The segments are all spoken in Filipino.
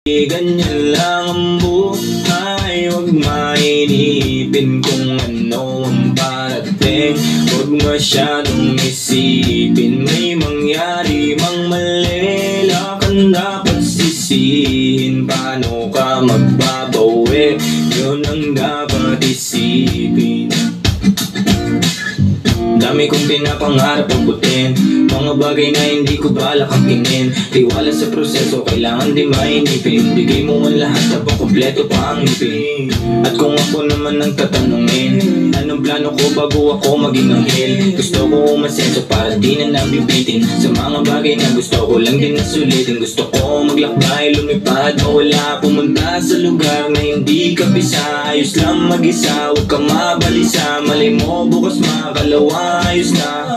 Ganyan lang ang buhay, huwag mainipin kung ano ang parating. Huwag masyadong isipin, may mangyari mang mali, lakan dapat sisihin. Paano ka magbabawi, yun ang dapat isipin. Dami kong pinapangarap abutin, mga bagay na hindi ko balak angkinin. Tiwala sa proseso, kailangan di mainipin. Bigay mo ang lahat habang kompleto pa ang ngipin. At kung ako naman ang tatanungin, anong plano ko bago ako maging anghel? Gusto ko umasenso para di na nabibitin sa mga bagay na gusto ko lang din nasulitin. Gusto ko maglakbay, lumipad, mawala, pumunta sa lugar na hindi ka bisa. Ayos lang mag-isa, huwag ka mabalisa. Malay mo bukas makakalawa, ayos na.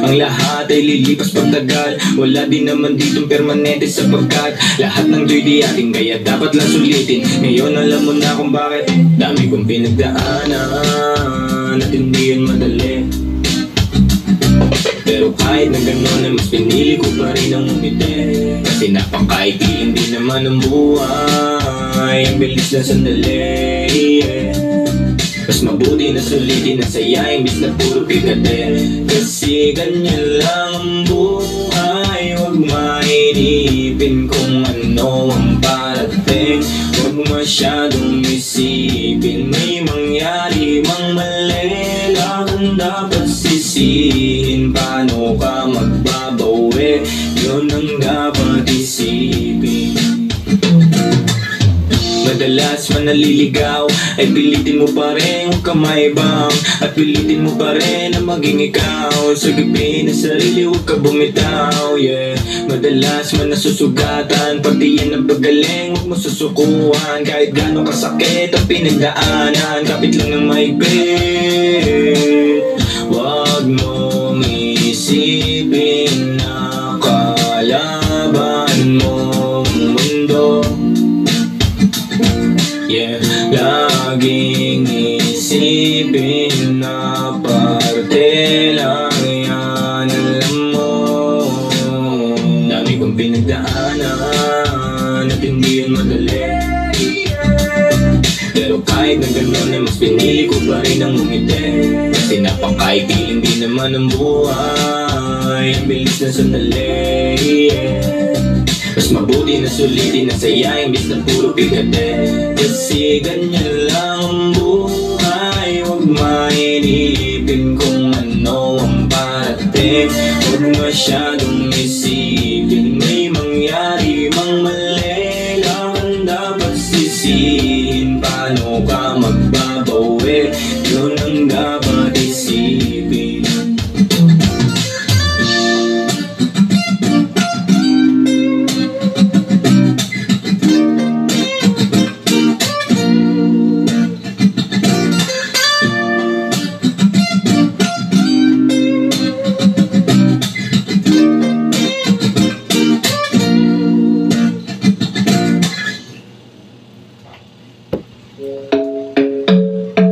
Ang lahat ay lilipas pagtagal, wala din naman ditong permanente sapagkat lahat ng joy di ating, kaya dapat lang sulitin. Ngayon alam mo na kung bakit dami kong pinagdaanan at hindi yun madali. Pero kahit na gano'n ay mas pinili ko pa rin ang umiti. Kasi napakaikiling din naman ang buhay, ang bilis na sandali, mas mabuti na sulitin na saya, imbis na puro pigate. Kasi ganyan lang ang buhay, huwag mainipin kung ano ang parating. Huwag masyadong isipin, may mangyari mang mali, lakan dapat sisihin. Paano ka magbabawi, yun ang dapat isipin. Madalas man naliligaw, ay pilitin mo pa rin huwag ka maibang. At pilitin mo pa rin na maging ikaw. Sa gabi na sarili huwag ka bumitaw, yeah. Madalas man nasusugatan, pati yan ang pagaling huwag mo susukuhan. Kahit gano'ng kasakit ang pinagdaanan, kapit lang ng maigpit. Huwag mong isipin na kalaban mong mundo, yeah. Laging isipin na parte lang yan, alam mo. Dami kong pinagdaanan at hindi yun madali. Pero kahit na gano'n ay mas pinili ko pa rin ang umiti. Kasi napakaikiling din naman ang buhay, ang bilis na sandali, yeah. Mas mabuti na sulitin na saya, imbis na puro pigate. Kasi ganyan lang ang buhay, huwag mainipin kung ano ang parating. Huwag masyadong isipin,